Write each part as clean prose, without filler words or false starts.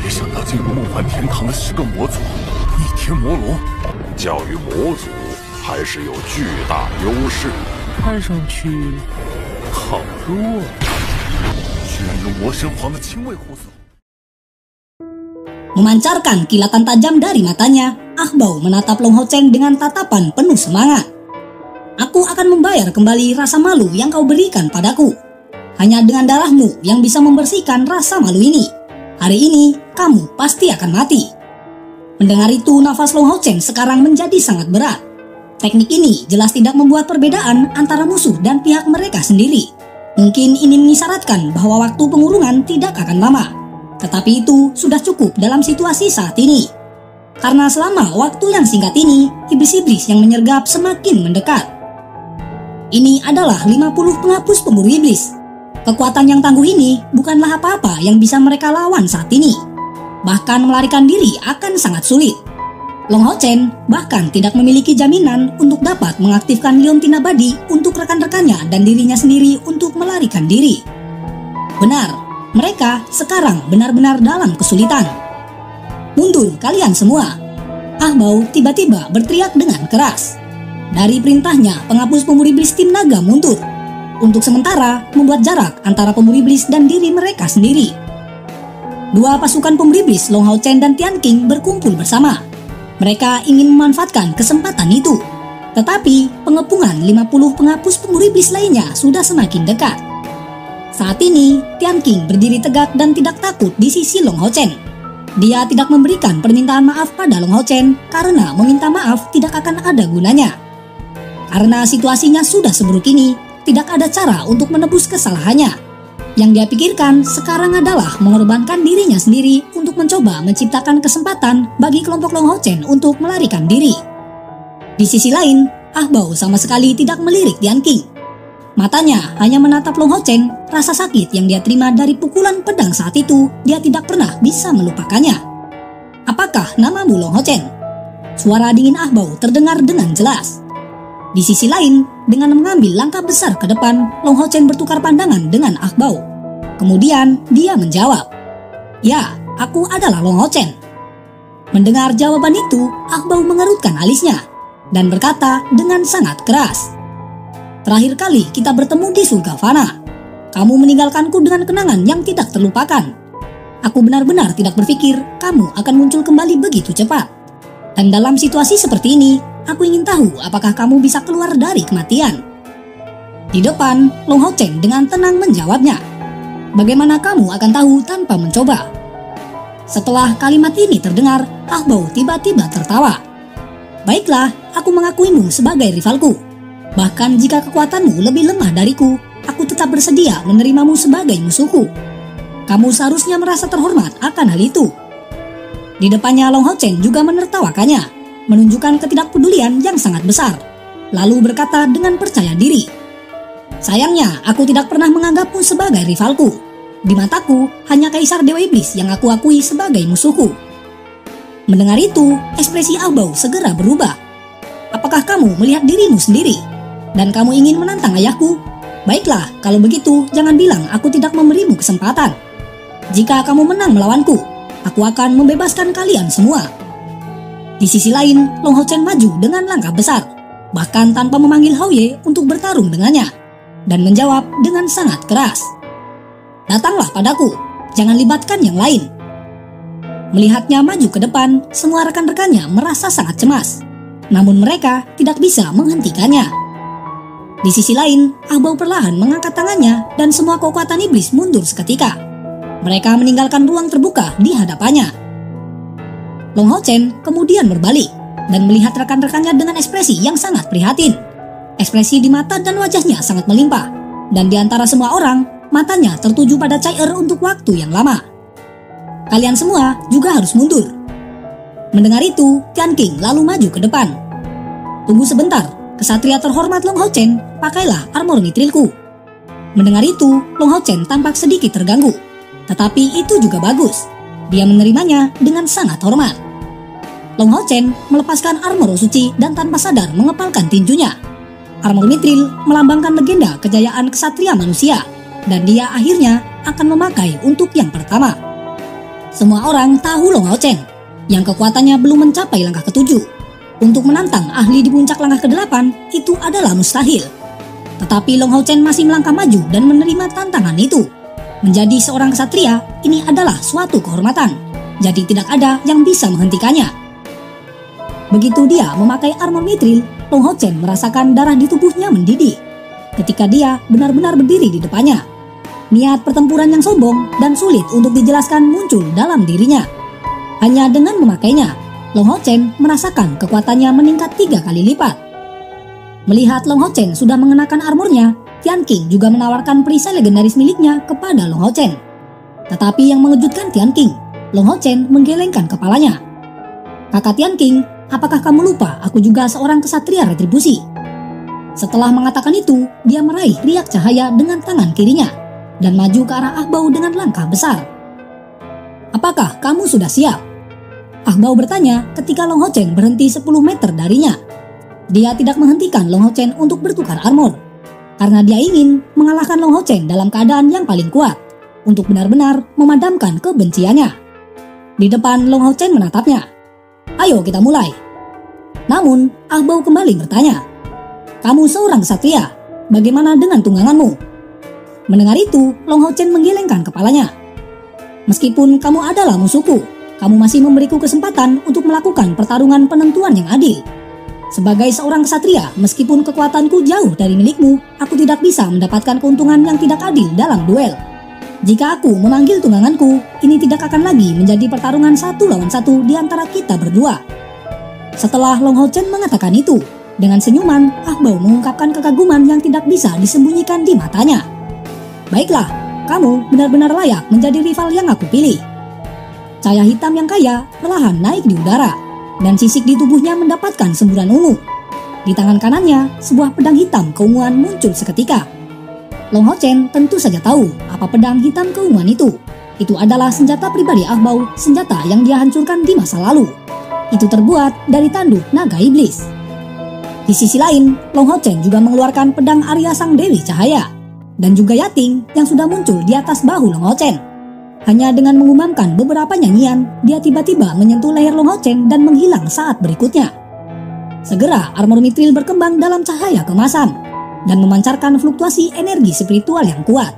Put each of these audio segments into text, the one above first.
没想到进入梦幻天堂的10个魔族，逆天魔龙，教育魔族还是有巨大优势。看上去好弱，居然用魔神皇的亲卫护送。 Memancarkan kilatan tajam dari matanya, Ahbau menatap Long Hao Chen dengan tatapan penuh semangat. Aku akan membayar kembali rasa malu yang kau berikan padaku. Hanya dengan darahmu yang bisa membersihkan rasa malu ini. Hari ini, kamu pasti akan mati. Mendengar itu, nafas Long Hao Chen sekarang menjadi sangat berat. Teknik ini jelas tidak membuat perbedaan antara musuh dan pihak mereka sendiri. Mungkin ini mengisyaratkan bahwa waktu pengurungan tidak akan lama. Tetapi itu sudah cukup dalam situasi saat ini. Karena selama waktu yang singkat ini, iblis-iblis yang menyergap semakin mendekat. Ini adalah 50 penghapus pemburu iblis. Kekuatan yang tangguh ini bukanlah apa-apa yang bisa mereka lawan saat ini. Bahkan melarikan diri akan sangat sulit. Long Hao Chen bahkan tidak memiliki jaminan untuk dapat mengaktifkan Liontin Abadi untuk rekan-rekannya dan dirinya sendiri untuk melarikan diri. Benar. Mereka sekarang benar-benar dalam kesulitan. Mundur kalian semua. Ahbau tiba-tiba berteriak dengan keras. Dari perintahnya, penghapus pemburu iblis tim naga mundur. Untuk sementara, membuat jarak antara pemburu iblis dan diri mereka sendiri. Dua pasukan pemburu iblis, Long Hao Chen dan Tian Qing, berkumpul bersama. Mereka ingin memanfaatkan kesempatan itu. Tetapi, pengepungan 50 penghapus pemburu iblis lainnya sudah semakin dekat. Saat ini, Tian Qing berdiri tegak dan tidak takut di sisi Long Hao Chen. Dia tidak memberikan permintaan maaf pada Long Hao Chen karena meminta maaf tidak akan ada gunanya. Karena situasinya sudah seburuk ini, tidak ada cara untuk menebus kesalahannya. Yang dia pikirkan sekarang adalah mengorbankan dirinya sendiri untuk mencoba menciptakan kesempatan bagi kelompok Long Hao Chen untuk melarikan diri. Di sisi lain, Ahbau sama sekali tidak melirik Tian Qing. Matanya hanya menatap Long Hao Chen. Rasa sakit yang dia terima dari pukulan pedang saat itu, dia tidak pernah bisa melupakannya. Apakah namamu Long Hao Chen? Suara dingin Ahbau terdengar dengan jelas. Di sisi lain, dengan mengambil langkah besar ke depan, Long Hao Chen bertukar pandangan dengan Ahbau. Kemudian, dia menjawab, "Ya, aku adalah Long Hao Chen." Mendengar jawaban itu, Ahbau mengerutkan alisnya dan berkata dengan sangat keras, "Terakhir kali kita bertemu di surga fana. Kamu meninggalkanku dengan kenangan yang tidak terlupakan. Aku benar-benar tidak berpikir kamu akan muncul kembali begitu cepat. Dan dalam situasi seperti ini, aku ingin tahu apakah kamu bisa keluar dari kematian." Di depan, Long Hao Chen dengan tenang menjawabnya, "Bagaimana kamu akan tahu tanpa mencoba?" Setelah kalimat ini terdengar, Ahbau tiba-tiba tertawa. "Baiklah, aku mengakuimu sebagai rivalku. Bahkan jika kekuatanmu lebih lemah dariku, aku tetap bersedia menerimamu sebagai musuhku. Kamu seharusnya merasa terhormat akan hal itu." Di depannya Long Hao Chen juga menertawakannya, menunjukkan ketidakpedulian yang sangat besar. Lalu berkata dengan percaya diri, "Sayangnya, aku tidak pernah menganggapmu sebagai rivalku. Di mataku, hanya Kaisar Dewa Iblis yang aku akui sebagai musuhku." Mendengar itu, ekspresi Ahbau segera berubah. "Apakah kamu melihat dirimu sendiri? Dan kamu ingin menantang ayahku? Baiklah, kalau begitu jangan bilang aku tidak memberimu kesempatan. Jika kamu menang melawanku, aku akan membebaskan kalian semua." Di sisi lain, Long Hao Chen maju dengan langkah besar, bahkan tanpa memanggil Hao Ye untuk bertarung dengannya, dan menjawab dengan sangat keras, "Datanglah padaku, jangan libatkan yang lain." Melihatnya maju ke depan, semua rekan-rekannya merasa sangat cemas. Namun mereka tidak bisa menghentikannya. Di sisi lain, Ahbau perlahan mengangkat tangannya dan semua kekuatan iblis mundur seketika. Mereka meninggalkan ruang terbuka di hadapannya. Long Hao Chen kemudian berbalik dan melihat rekan-rekannya dengan ekspresi yang sangat prihatin. Ekspresi di mata dan wajahnya sangat melimpah, dan di antara semua orang, matanya tertuju pada Cai Er untuk waktu yang lama. "Kalian semua juga harus mundur." Mendengar itu, Tian Qing lalu maju ke depan. "Tunggu sebentar, kesatria terhormat Long Hao Chen, pakailah armor mitrilku." Mendengar itu, Long Hao Chen tampak sedikit terganggu. Tetapi itu juga bagus. Dia menerimanya dengan sangat hormat. Long Hao Chen melepaskan armor suci dan tanpa sadar mengepalkan tinjunya. Armor mitril melambangkan legenda kejayaan kesatria manusia, dan dia akhirnya akan memakai untuk yang pertama. Semua orang tahu Long Hao Chen, yang kekuatannya belum mencapai langkah ke-7. Untuk menantang ahli di puncak langkah ke-8 itu adalah mustahil. Tetapi Long Hao Chen masih melangkah maju dan menerima tantangan itu. Menjadi seorang ksatria, ini adalah suatu kehormatan. Jadi tidak ada yang bisa menghentikannya. Begitu dia memakai armor mithril, Long Hao Chen merasakan darah di tubuhnya mendidih. Ketika dia benar-benar berdiri di depannya, niat pertempuran yang sombong dan sulit untuk dijelaskan muncul dalam dirinya. Hanya dengan memakainya, Long Hao Chen merasakan kekuatannya meningkat 3 kali lipat. Melihat Long Hao Chen sudah mengenakan armornya, Tian Qing juga menawarkan perisai legendaris miliknya kepada Long Hao Chen. Tetapi yang mengejutkan Tian Qing, Long Hao Chen menggelengkan kepalanya. "Kakak Tian Qing, apakah kamu lupa aku juga seorang ksatria retribusi?" Setelah mengatakan itu, dia meraih riak cahaya dengan tangan kirinya dan maju ke arah Ah Bao dengan langkah besar. "Apakah kamu sudah siap?" Ah Bao bertanya ketika Long Hao Chen berhenti 10 meter darinya. Dia tidak menghentikan Long Hao Chen untuk bertukar armor, karena dia ingin mengalahkan Long Hao Chen dalam keadaan yang paling kuat, untuk benar-benar memadamkan kebenciannya. Di depan Long Hao Chen menatapnya. "Ayo kita mulai." Namun, Ah Bao kembali bertanya, "Kamu seorang ksatria, bagaimana dengan tungganganmu?" Mendengar itu, Long Hao Chen menggelengkan kepalanya. "Meskipun kamu adalah musuhku, kamu masih memberiku kesempatan untuk melakukan pertarungan penentuan yang adil. Sebagai seorang ksatria, meskipun kekuatanku jauh dari milikmu, aku tidak bisa mendapatkan keuntungan yang tidak adil dalam duel. Jika aku memanggil tungganganku, ini tidak akan lagi menjadi pertarungan 1 lawan 1 di antara kita berdua." Setelah Long Hao Chen mengatakan itu, dengan senyuman, Ah Bao mengungkapkan kekaguman yang tidak bisa disembunyikan di matanya. "Baiklah, kamu benar-benar layak menjadi rival yang aku pilih." Cahaya hitam yang kaya perlahan naik di udara, dan sisik di tubuhnya mendapatkan semburan ungu. Di tangan kanannya, sebuah pedang hitam keunguan muncul seketika. Long Hao Chen tentu saja tahu apa pedang hitam keunguan itu. Itu adalah senjata pribadi Ah Bao, senjata yang dia hancurkan di masa lalu. Itu terbuat dari tanduk naga iblis. Di sisi lain, Long Hao Chen juga mengeluarkan pedang Arya Sang Dewi Cahaya, dan juga Yating yang sudah muncul di atas bahu Long Hao Chen. Hanya dengan mengumandangkan beberapa nyanyian, dia tiba-tiba menyentuh leher Long Hao Chen dan menghilang saat berikutnya. Segera armor mithril berkembang dalam cahaya kemasan dan memancarkan fluktuasi energi spiritual yang kuat.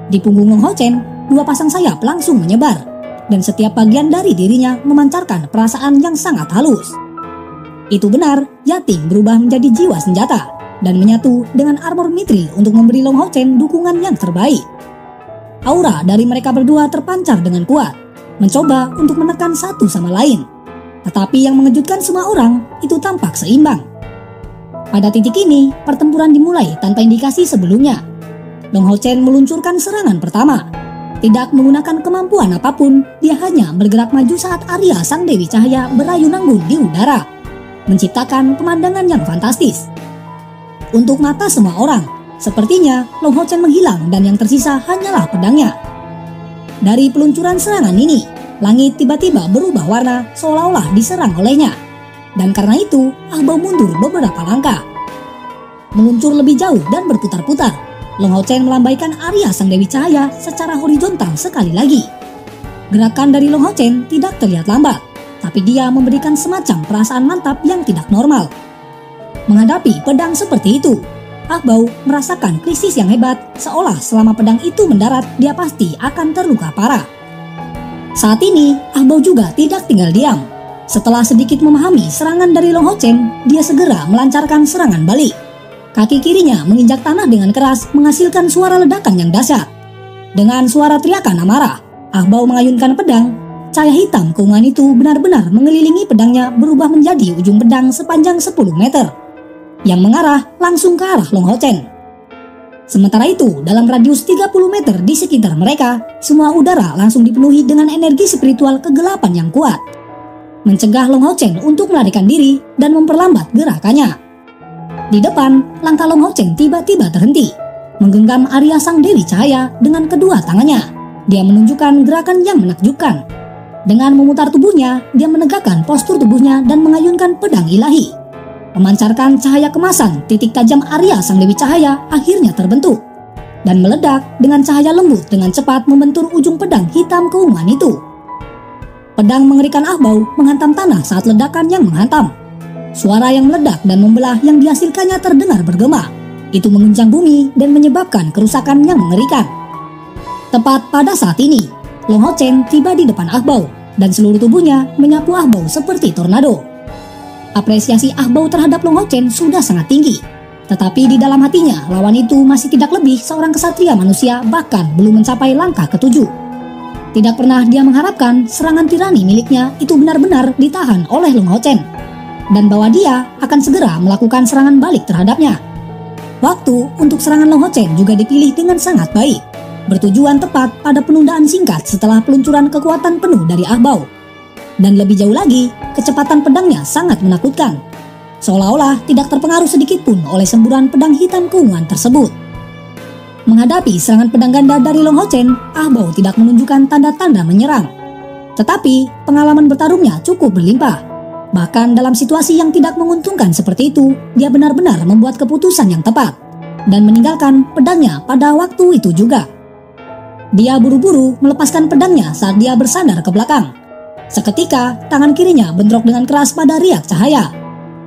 Di punggung Long Hao Chen, 2 pasang sayap langsung menyebar, dan setiap bagian dari dirinya memancarkan perasaan yang sangat halus. Itu benar, Yating berubah menjadi jiwa senjata dan menyatu dengan armor mithril untuk memberi Long Hao Chen dukungan yang terbaik. Aura dari mereka berdua terpancar dengan kuat, mencoba untuk menekan satu sama lain. Tetapi yang mengejutkan semua orang, itu tampak seimbang. Pada titik ini, pertempuran dimulai tanpa indikasi sebelumnya. Long Hao Chen meluncurkan serangan pertama. Tidak menggunakan kemampuan apapun, dia hanya bergerak maju saat Arya Sang Dewi Cahaya berayun anggun di udara, menciptakan pemandangan yang fantastis. Untuk mata semua orang, sepertinya Long Hao Chen menghilang dan yang tersisa hanyalah pedangnya. Dari peluncuran serangan ini, langit tiba-tiba berubah warna seolah-olah diserang olehnya. Dan karena itu, Ah Bao mundur beberapa langkah. Meluncur lebih jauh dan berputar-putar, Long Hao Chen melambaikan Arya Sang Dewi Cahaya secara horizontal sekali lagi. Gerakan dari Long Hao Chen tidak terlihat lambat, tapi dia memberikan semacam perasaan mantap yang tidak normal. Menghadapi pedang seperti itu, Ah Bao merasakan krisis yang hebat, seolah selama pedang itu mendarat, dia pasti akan terluka parah. Saat ini, Ah Bao juga tidak tinggal diam. Setelah sedikit memahami serangan dari Long Hao Chen, dia segera melancarkan serangan balik. Kaki kirinya menginjak tanah dengan keras, menghasilkan suara ledakan yang dahsyat. Dengan suara teriakan amarah, Ah Bao mengayunkan pedang. Cahaya hitam keunguan itu benar-benar mengelilingi pedangnya, berubah menjadi ujung pedang sepanjang 10 meter. Yang mengarah langsung ke arah Long Hao Chen. Sementara itu, dalam radius 30 meter di sekitar mereka, semua udara langsung dipenuhi dengan energi spiritual kegelapan yang kuat, mencegah Long Hao Chen untuk melarikan diri dan memperlambat gerakannya. Di depan, langkah Long Hao Chen tiba-tiba terhenti, menggenggam Arya Sang Dewi Cahaya dengan kedua tangannya. Dia menunjukkan gerakan yang menakjubkan. Dengan memutar tubuhnya, dia menegakkan postur tubuhnya dan mengayunkan pedang ilahi. Memancarkan cahaya kemasan, titik tajam Arya Sang Dewi Cahaya akhirnya terbentuk dan meledak dengan cahaya lembut dengan cepat membentur ujung pedang hitam keunguan itu. Pedang mengerikan Ah Bao menghantam tanah saat ledakan yang menghantam. Suara yang meledak dan membelah yang dihasilkannya terdengar bergema. Itu mengguncang bumi dan menyebabkan kerusakan yang mengerikan. Tepat pada saat ini, Long Hao Chen tiba di depan Ah Bao dan seluruh tubuhnya menyapu Ah Bao seperti tornado. Apresiasi Ah Bao terhadap Long Hao Chen sudah sangat tinggi. Tetapi di dalam hatinya, lawan itu masih tidak lebih seorang kesatria manusia, bahkan belum mencapai langkah ketujuh. Tidak pernah dia mengharapkan serangan tirani miliknya itu benar-benar ditahan oleh Long Hao Chen, dan bahwa dia akan segera melakukan serangan balik terhadapnya. Waktu untuk serangan Long Hao Chen juga dipilih dengan sangat baik, bertujuan tepat pada penundaan singkat setelah peluncuran kekuatan penuh dari Ah Bao. Dan lebih jauh lagi, kecepatan pedangnya sangat menakutkan, seolah-olah tidak terpengaruh sedikit pun oleh semburan pedang hitam keunguan tersebut. Menghadapi serangan pedang ganda dari Long Hao Chen, Ah Bao tidak menunjukkan tanda-tanda menyerang. Tetapi pengalaman bertarungnya cukup berlimpah. Bahkan dalam situasi yang tidak menguntungkan seperti itu, dia benar-benar membuat keputusan yang tepat dan meninggalkan pedangnya pada waktu itu juga. Dia buru-buru melepaskan pedangnya saat dia bersandar ke belakang. Seketika, tangan kirinya bentrok dengan keras pada riak cahaya,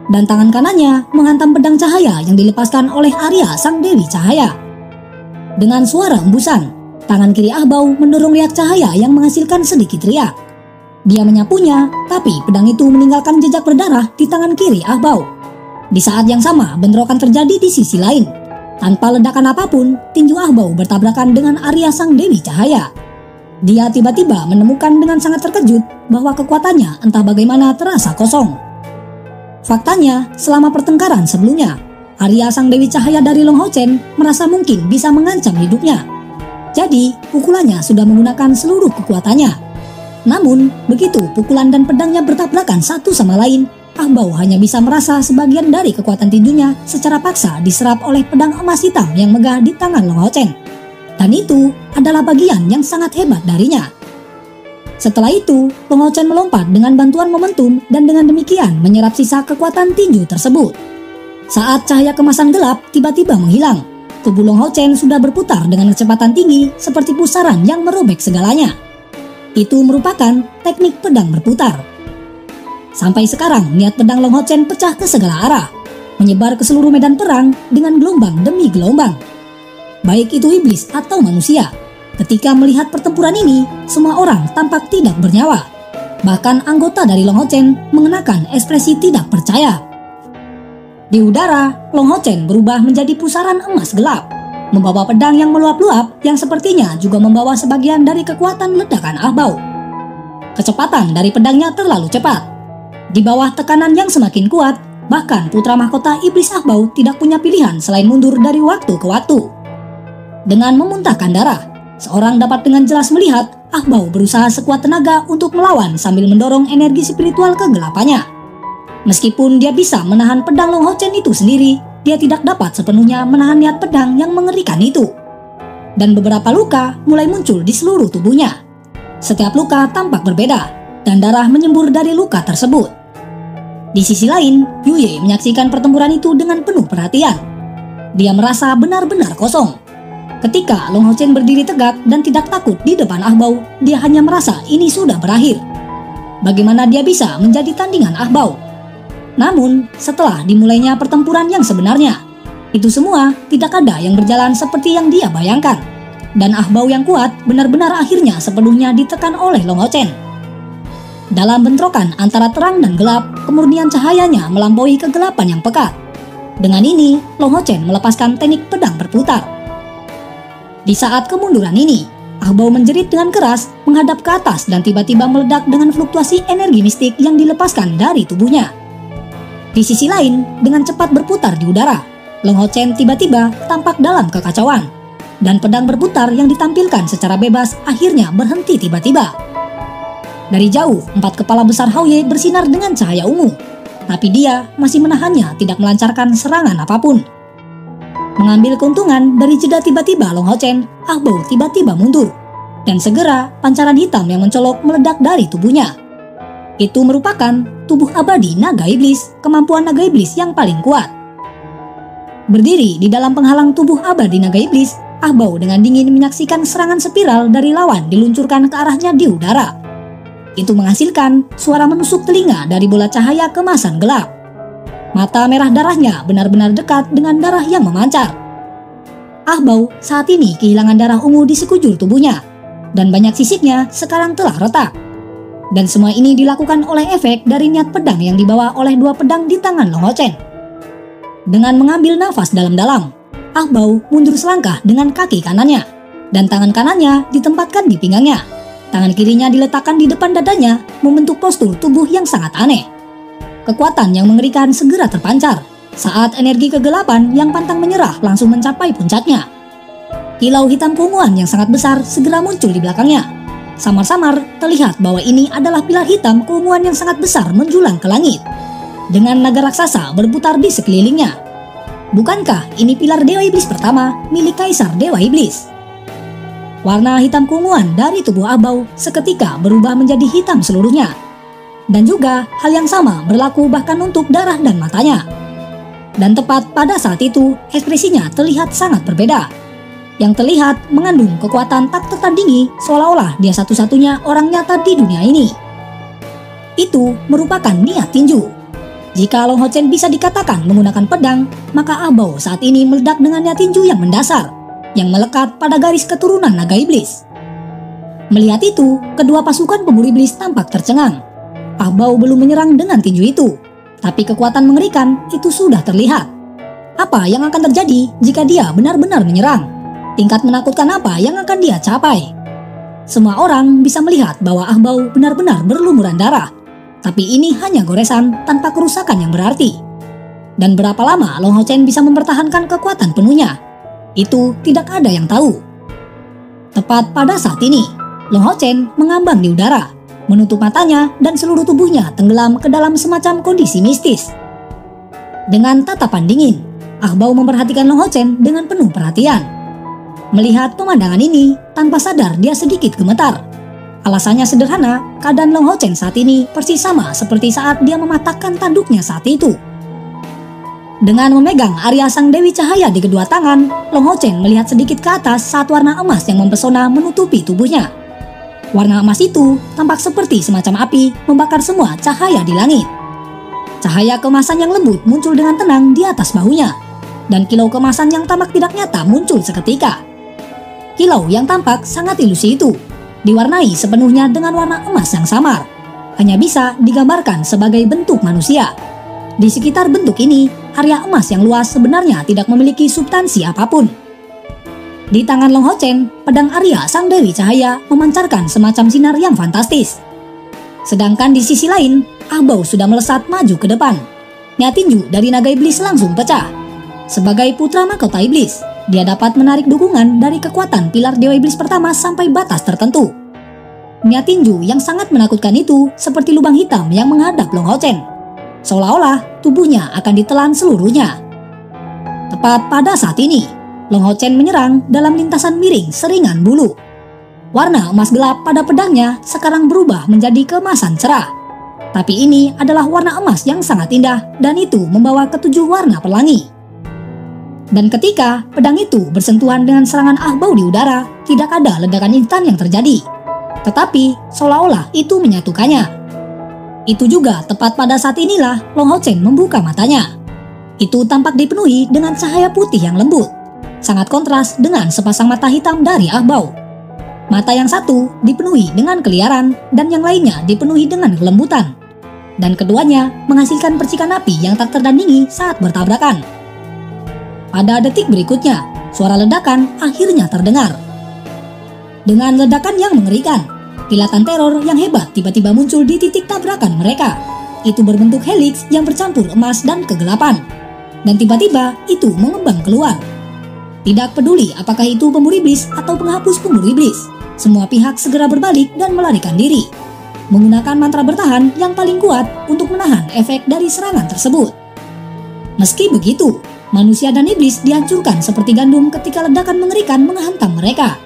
dan tangan kanannya menghantam pedang cahaya yang dilepaskan oleh Arya Sang Dewi Cahaya. Dengan suara embusan, tangan kiri Ah Bao mendorong riak cahaya yang menghasilkan sedikit riak. Dia menyapunya, tapi pedang itu meninggalkan jejak berdarah di tangan kiri Ah Bao. Di saat yang sama, bentrokan terjadi di sisi lain. Tanpa ledakan apapun, tinju Ah Bao bertabrakan dengan Arya Sang Dewi Cahaya. Dia tiba-tiba menemukan dengan sangat terkejut bahwa kekuatannya entah bagaimana terasa kosong. Faktanya, selama pertengkaran sebelumnya, Arya Sang Dewi Cahaya dari Long Hao Chen merasa mungkin bisa mengancam hidupnya. Jadi, pukulannya sudah menggunakan seluruh kekuatannya. Namun, begitu pukulan dan pedangnya bertabrakan satu sama lain, Ah Bao hanya bisa merasa sebagian dari kekuatan tinjunya secara paksa diserap oleh pedang emas hitam yang megah di tangan Long Hao Chen. Dan itu adalah bagian yang sangat hebat darinya. Setelah itu, Long Hao Chen melompat dengan bantuan momentum dan dengan demikian menyerap sisa kekuatan tinju tersebut. Saat cahaya kemasan gelap tiba-tiba menghilang, tubuh Long Hao Chen sudah berputar dengan kecepatan tinggi seperti pusaran yang merobek segalanya. Itu merupakan teknik pedang berputar. Sampai sekarang, niat pedang Long Hao Chen pecah ke segala arah, menyebar ke seluruh medan perang dengan gelombang demi gelombang. Baik itu iblis atau manusia, ketika melihat pertempuran ini, semua orang tampak tidak bernyawa. Bahkan anggota dari Long Hao Chen mengenakan ekspresi tidak percaya. Di udara, Long Hao Chen berubah menjadi pusaran emas gelap, membawa pedang yang meluap-luap yang sepertinya juga membawa sebagian dari kekuatan ledakan Ah Bao. Kecepatan dari pedangnya terlalu cepat. Di bawah tekanan yang semakin kuat, bahkan putra mahkota iblis Ah Bao tidak punya pilihan selain mundur dari waktu ke waktu. Dengan memuntahkan darah, seorang dapat dengan jelas melihat Ah Bao berusaha sekuat tenaga untuk melawan sambil mendorong energi spiritual kegelapannya. Meskipun dia bisa menahan pedang Long Hao Chen itu sendiri, dia tidak dapat sepenuhnya menahan niat pedang yang mengerikan itu. Dan beberapa luka mulai muncul di seluruh tubuhnya. Setiap luka tampak berbeda, dan darah menyembur dari luka tersebut. Di sisi lain, Yu Ye menyaksikan pertempuran itu dengan penuh perhatian. Dia merasa benar-benar kosong. Ketika Long Hao Chen berdiri tegak dan tidak takut di depan Ah Bao, dia hanya merasa ini sudah berakhir. Bagaimana dia bisa menjadi tandingan Ah Bao? Namun, setelah dimulainya pertempuran yang sebenarnya, itu semua tidak ada yang berjalan seperti yang dia bayangkan. Dan Ah Bao yang kuat benar-benar akhirnya sepenuhnya ditekan oleh Long Hao Chen. Dalam bentrokan antara terang dan gelap, kemurnian cahayanya melampaui kegelapan yang pekat. Dengan ini, Long Hao Chen melepaskan teknik pedang berputar. Di saat kemunduran ini, Ah Bao menjerit dengan keras menghadap ke atas dan tiba-tiba meledak dengan fluktuasi energi mistik yang dilepaskan dari tubuhnya. Di sisi lain, dengan cepat berputar di udara, Long Hao Chen tiba-tiba tampak dalam kekacauan, dan pedang berputar yang ditampilkan secara bebas akhirnya berhenti tiba-tiba. Dari jauh, 4 kepala besar Hao Ye bersinar dengan cahaya ungu, tapi dia masih menahannya tidak melancarkan serangan apapun. Mengambil keuntungan dari jeda tiba-tiba Long Hao Chen, Ah Bao tiba-tiba mundur, dan segera pancaran hitam yang mencolok meledak dari tubuhnya. Itu merupakan tubuh abadi naga iblis, kemampuan naga iblis yang paling kuat. Berdiri di dalam penghalang tubuh abadi naga iblis, Ah Bao dengan dingin menyaksikan serangan spiral dari lawan diluncurkan ke arahnya di udara. Itu menghasilkan suara menusuk telinga dari bola cahaya kemasan gelap. Mata merah darahnya benar-benar dekat dengan darah yang memancar. Ah Bao saat ini kehilangan darah ungu di sekujur tubuhnya, dan banyak sisiknya sekarang telah retak. Dan semua ini dilakukan oleh efek dari niat pedang yang dibawa oleh dua pedang di tangan Long Hao Chen. Dengan mengambil nafas dalam-dalam, Ah Bao mundur selangkah dengan kaki kanannya, dan tangan kanannya ditempatkan di pinggangnya. Tangan kirinya diletakkan di depan dadanya, membentuk postur tubuh yang sangat aneh. Kekuatan yang mengerikan segera terpancar saat energi kegelapan yang pantang menyerah langsung mencapai puncaknya. Kilau hitam keunguan yang sangat besar segera muncul di belakangnya. Samar-samar terlihat bahwa ini adalah pilar hitam keunguan yang sangat besar menjulang ke langit, dengan naga raksasa berputar di sekelilingnya. Bukankah ini pilar Dewa Iblis pertama milik Kaisar Dewa Iblis? Warna hitam keunguan dari tubuh Ah Bao seketika berubah menjadi hitam seluruhnya. Dan juga hal yang sama berlaku bahkan untuk darah dan matanya. Dan tepat pada saat itu, ekspresinya terlihat sangat berbeda. Yang terlihat mengandung kekuatan tak tertandingi, seolah-olah dia satu-satunya orang nyata di dunia ini. Itu merupakan niat tinju. Jika Long Hao Chen bisa dikatakan menggunakan pedang, maka Ah Bao saat ini meledak dengan niat tinju yang mendasar, yang melekat pada garis keturunan naga iblis. Melihat itu, kedua pasukan pemburu iblis tampak tercengang. Ah Bao belum menyerang dengan tinju itu, tapi kekuatan mengerikan itu sudah terlihat. Apa yang akan terjadi jika dia benar-benar menyerang? Tingkat menakutkan apa yang akan dia capai? Semua orang bisa melihat bahwa Ah Bao benar-benar berlumuran darah, tapi ini hanya goresan tanpa kerusakan yang berarti. Dan berapa lama Long Hao Chen bisa mempertahankan kekuatan penuhnya? Itu tidak ada yang tahu. Tepat pada saat ini, Long Hao Chen mengambang di udara, menutup matanya dan seluruh tubuhnya tenggelam ke dalam semacam kondisi mistis. Dengan tatapan dingin, Ah Bao memperhatikan Long Hao Chen dengan penuh perhatian. Melihat pemandangan ini, tanpa sadar dia sedikit gemetar. Alasannya sederhana, keadaan Long Hao Chen saat ini persis sama seperti saat dia mematahkan tanduknya saat itu. Dengan memegang Arya Sang Dewi Cahaya di kedua tangan, Long Hao Chen melihat sedikit ke atas saat warna emas yang mempesona menutupi tubuhnya. Warna emas itu tampak seperti semacam api membakar semua cahaya di langit. Cahaya kemasan yang lembut muncul dengan tenang di atas bahunya, dan kilau kemasan yang tampak tidak nyata muncul seketika. Kilau yang tampak sangat ilusi itu diwarnai sepenuhnya dengan warna emas yang samar, hanya bisa digambarkan sebagai bentuk manusia. Di sekitar bentuk ini, area emas yang luas sebenarnya tidak memiliki substansi apapun. Di tangan Long Hao Chen, pedang Arya Sang Dewi Cahaya memancarkan semacam sinar yang fantastis. Sedangkan di sisi lain, Ah Bao sudah melesat maju ke depan. Niat tinju dari naga iblis langsung pecah. Sebagai putra mahkota iblis, dia dapat menarik dukungan dari kekuatan pilar Dewa Iblis pertama sampai batas tertentu. Niat tinju yang sangat menakutkan itu seperti lubang hitam yang menghadap Long Hao Chen, seolah-olah tubuhnya akan ditelan seluruhnya. Tepat pada saat ini, Long Hao Chen menyerang dalam lintasan miring seringan bulu. Warna emas gelap pada pedangnya sekarang berubah menjadi kemasan cerah. Tapi ini adalah warna emas yang sangat indah dan itu membawa ketujuh warna pelangi. Dan ketika pedang itu bersentuhan dengan serangan Ah Bao di udara, tidak ada ledakan instan yang terjadi. Tetapi seolah-olah itu menyatukannya. Itu juga tepat pada saat inilah Long Hao Chen membuka matanya. Itu tampak dipenuhi dengan cahaya putih yang lembut, sangat kontras dengan sepasang mata hitam dari Ah Bao. Mata yang satu dipenuhi dengan keliaran dan yang lainnya dipenuhi dengan kelembutan. Dan keduanya menghasilkan percikan api yang tak tertandingi saat bertabrakan. Pada detik berikutnya, suara ledakan akhirnya terdengar. Dengan ledakan yang mengerikan, kilatan teror yang hebat tiba-tiba muncul di titik tabrakan mereka. Itu berbentuk heliks yang bercampur emas dan kegelapan. Dan tiba-tiba itu mengembang keluar. Tidak peduli apakah itu pemburu iblis atau penghapus pemburu iblis, semua pihak segera berbalik dan melarikan diri, menggunakan mantra bertahan yang paling kuat untuk menahan efek dari serangan tersebut. Meski begitu, manusia dan iblis dihancurkan seperti gandum ketika ledakan mengerikan menghantam mereka.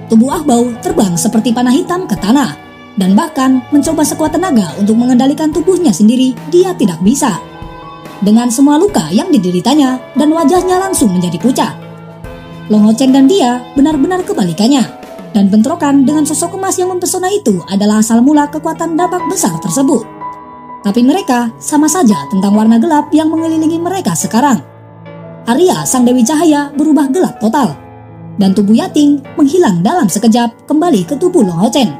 Tubuh Ah Bao terbang seperti panah hitam ke tanah, dan bahkan mencoba sekuat tenaga untuk mengendalikan tubuhnya sendiri, dia tidak bisa. Dengan semua luka yang dideritanya dan wajahnya langsung menjadi pucat. Long Hao Chen dan dia benar-benar kebalikannya. Dan bentrokan dengan sosok emas yang mempesona itu adalah asal mula kekuatan dampak besar tersebut. Tapi mereka sama saja tentang warna gelap yang mengelilingi mereka sekarang. Arya, sang Dewi Cahaya, berubah gelap total. Dan tubuh Yating menghilang dalam sekejap kembali ke tubuh Long Hao Chen.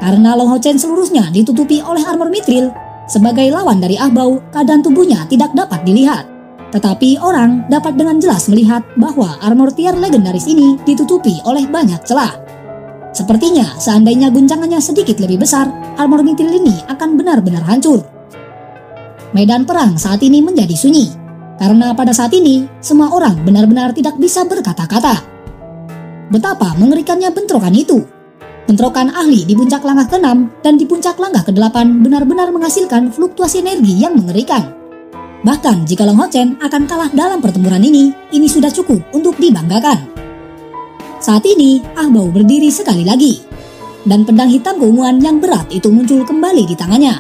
Karena Long Hao Chen seluruhnya ditutupi oleh armor mithril, sebagai lawan dari Ah Bao, keadaan tubuhnya tidak dapat dilihat. Tetapi orang dapat dengan jelas melihat bahwa armor tier legendaris ini ditutupi oleh banyak celah. Sepertinya seandainya guncangannya sedikit lebih besar, armor mithril ini akan benar-benar hancur. Medan perang saat ini menjadi sunyi, karena pada saat ini semua orang benar-benar tidak bisa berkata-kata. Betapa mengerikannya bentrokan itu. Bentrokan ahli di puncak langkah ke-6 dan di puncak langkah ke-8 benar-benar menghasilkan fluktuasi energi yang mengerikan. Bahkan jika Long Hao Chen akan kalah dalam pertempuran ini sudah cukup untuk dibanggakan. Saat ini, Ah Bao berdiri sekali lagi, dan pedang hitam keunguan yang berat itu muncul kembali di tangannya.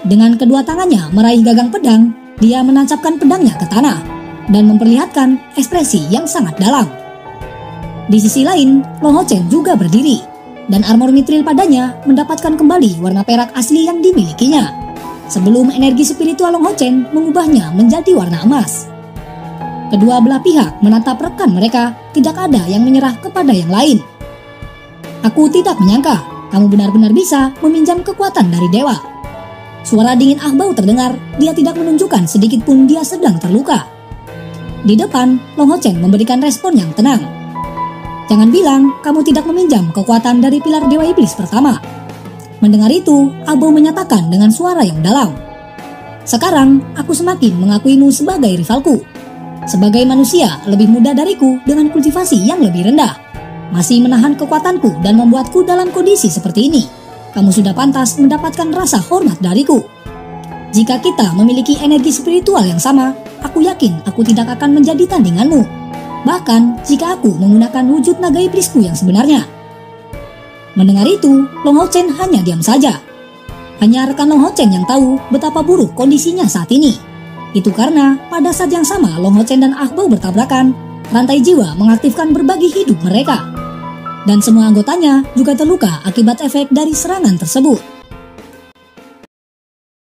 Dengan kedua tangannya meraih gagang pedang, dia menancapkan pedangnya ke tanah, dan memperlihatkan ekspresi yang sangat dalam. Di sisi lain, Long Hao Chen juga berdiri, dan armor mithril padanya mendapatkan kembali warna perak asli yang dimilikinya, sebelum energi spiritual Long Hao Chen mengubahnya menjadi warna emas. Kedua belah pihak menatap rekan mereka, tidak ada yang menyerah kepada yang lain. Aku tidak menyangka kamu benar-benar bisa meminjam kekuatan dari dewa. Suara dingin Ah Bao terdengar, dia tidak menunjukkan sedikit pun dia sedang terluka. Di depan, Long Hao Chen memberikan respon yang tenang. Jangan bilang kamu tidak meminjam kekuatan dari pilar Dewa Iblis pertama. Mendengar itu, Ah Bao menyatakan dengan suara yang dalam. Sekarang, aku semakin mengakuimu sebagai rivalku. Sebagai manusia lebih muda dariku dengan kultivasi yang lebih rendah, masih menahan kekuatanku dan membuatku dalam kondisi seperti ini, kamu sudah pantas mendapatkan rasa hormat dariku. Jika kita memiliki energi spiritual yang sama, aku yakin aku tidak akan menjadi tandinganmu. Bahkan jika aku menggunakan wujud naga iblisku yang sebenarnya. Mendengar itu, Long Hao Chen hanya diam saja. Hanya rekan Long Hao Chen yang tahu betapa buruk kondisinya saat ini. Itu karena pada saat yang sama Long Hao Chen dan Ah Bao bertabrakan, rantai jiwa mengaktifkan berbagi hidup mereka. Dan semua anggotanya juga terluka akibat efek dari serangan tersebut.